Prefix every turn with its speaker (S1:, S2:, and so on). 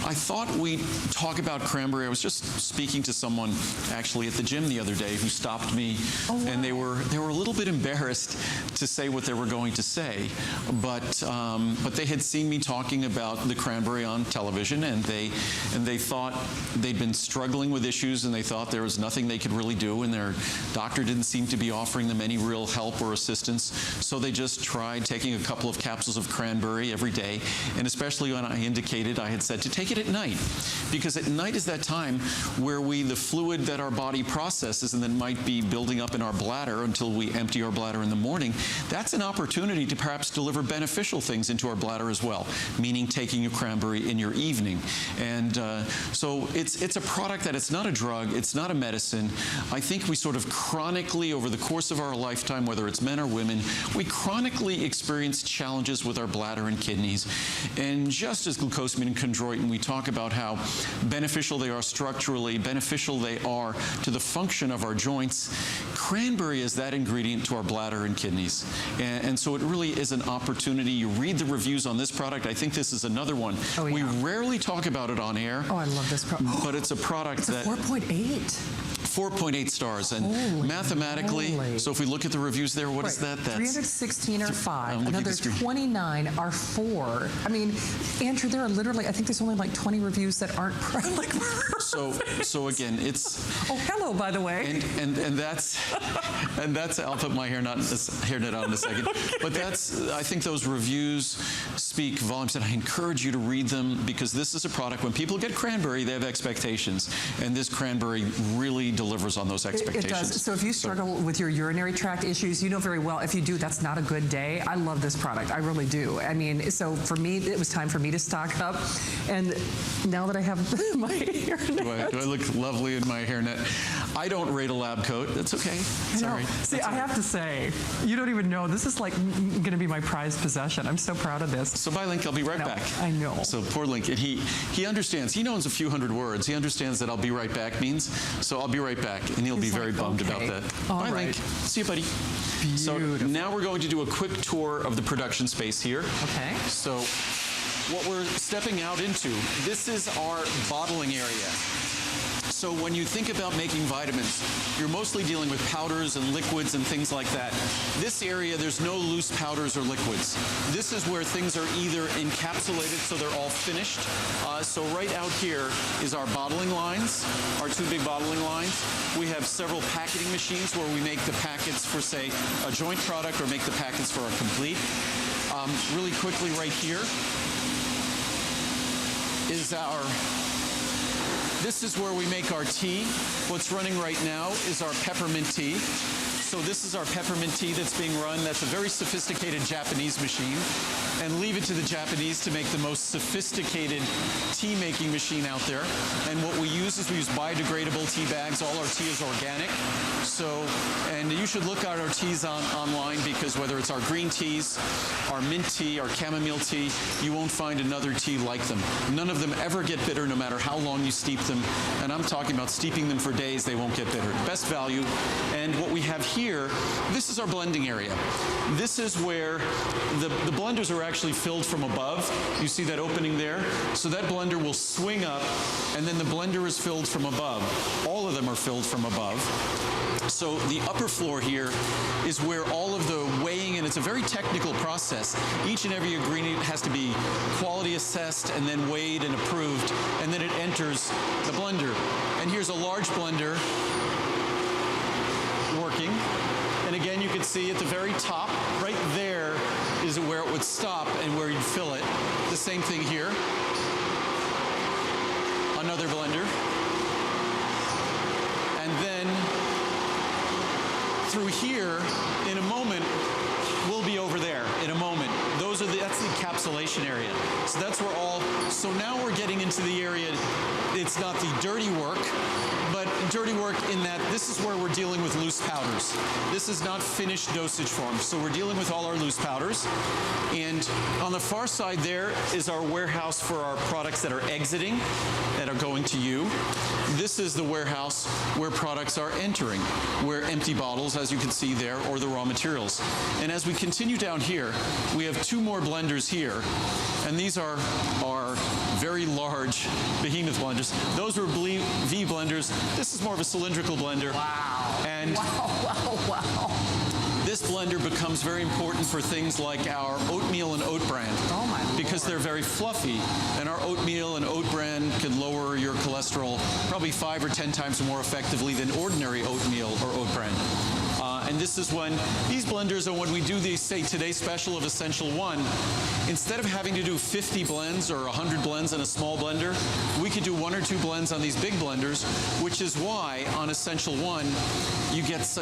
S1: I thought we'd talk about cranberry. I was just speaking to someone actually at the gym the other day who stopped me, and they were a little bit embarrassed to say what they were going to say, but they had seen me talking about the cranberry on television, and they thought they'd been struggling with issues, and they thought there was nothing they could really do, and their doctor didn't seem to be offering them any real help or assistance. So they just tried taking a couple of capsules of cranberry every day, and especially when I indicated, I had said to take it at night, because at night is that time where the fluid that our body processes and then might be building up in our bladder until we empty our bladder in the morning, that's an opportunity to perhaps deliver beneficial things into our bladder as well, meaning taking a cranberry in your evening. And so it's a product that it's not a drug, it's not a medicine. I think we sort of chronically, over the course of our lifetime, whether it's men or women, we chronically experience challenges with our bladder and kidneys. And just as glucosamine and chondroitin, we talk about how beneficial they are structurally, beneficial they are to the function of our joints. Cranberry is that ingredient to our bladder and kidneys. And so it really is an opportunity. You read the reviews on this product. I think this is another one.
S2: Oh, yeah.
S1: We rarely talk about it on air.
S2: Oh, I love this product.
S1: But it's a product
S2: it's a 4.8.
S1: 4.8 stars, and
S2: Holy
S1: mathematically,
S2: moly.
S1: So if we look at the reviews there, what is that? That's
S2: 316 are 5, another 29 are 4. I mean, Andrew, there are literally, I think there's only like 20 reviews that aren't like.
S1: So again, it's.
S2: Oh, hello, by the way.
S1: And that's I'll put my hairnet on in a second. Okay. But I think those reviews speak volumes, and I encourage you to read them, because this is a product, when people get cranberry, they have expectations, and this cranberry really delivers on those expectations.
S2: It does. So if you struggle with your urinary tract issues, you know very well, if you do, that's not a good day. I love this product. I really do. I mean, so for me, it was time for me to stock up. And now that I have my hairnet.
S1: Do I look lovely in my hairnet? I don't rate a lab coat. That's okay. Sorry.
S2: See, I have to say, you don't even know. This is like going to be my prized possession. I'm so proud of this.
S1: So bye, Link. I'll be right back.
S2: I know.
S1: So poor Link. And he understands. He knows a few hundred words. He understands that I'll be right back means. So I'll be right back. And he'll be very bummed about that. Bye, Link. See you, buddy.
S2: Beautiful.
S1: So now we're going to do a quick tour of the production space here.
S2: Okay.
S1: So what we're stepping out into, this is our bottling area. So when you think about making vitamins, you're mostly dealing with powders and liquids and things like that. This area, there's no loose powders or liquids. This is where things are either encapsulated, so they're all finished. So right out here is our bottling lines, our 2 big bottling lines. We have several packaging machines where we make the packets for, say, a joint product, or make the packets for a complete. Really quickly, right here is this is where we make our tea. What's running right now is our peppermint tea. So this is our peppermint tea that's being run. That's a very sophisticated Japanese machine. And leave it to the Japanese to make the most sophisticated tea making machine out there. And what we use is we use biodegradable tea bags. All our tea is organic. So, and you should look at our teas online, because whether it's our green teas, our mint tea, our chamomile tea, you won't find another tea like them. None of them ever get bitter, no matter how long you steep them. And I'm talking about steeping them for days, they won't get bitter. Best value. And what we have here, this is our blending area. This is where the blenders are actually filled from above. You see that opening there? So that blender will swing up, and then the blender is filled from above. All of them are filled from above. So the upper floor here is where all of the weighing, and it's a very technical process. Each and every ingredient has to be quality assessed and then weighed and approved, and then it enters the blender. And here's a large blender working. And again, you can see at the very top, right there is where it would stop and where you'd fill it. The same thing here. Another blender. And then through here, in a moment, we'll be over there in a moment. That's the encapsulation area. So that's where so now we're getting into the area, it's not the dirty work, but dirty work in that this is where we're dealing with loose powders. This is not finished dosage forms. So we're dealing with all our loose powders. And on the far side there is our warehouse for our products that are exiting, that are going to you. This is the warehouse where products are entering, where empty bottles, as you can see there, or the raw materials. And as we continue down here, we have 2 more blenders here. And these are our very large behemoth blenders. Those were V blenders. This is more of a cylindrical blender.
S2: Wow.
S1: And
S2: wow.
S1: this blender becomes very important for things like our oatmeal and oat bran.
S2: Oh my Lord.
S1: Because they're very fluffy, and our oatmeal and oat bran can lower your cholesterol probably 5 or 10 times more effectively than ordinary oatmeal or oat bran. And this is when these blenders are when we do the, say, Today's Special of Essential 1, instead of having to do 50 blends or 100 blends in a small blender, we could do 1 or 2 blends on these big blenders, which is why on Essential 1 you get such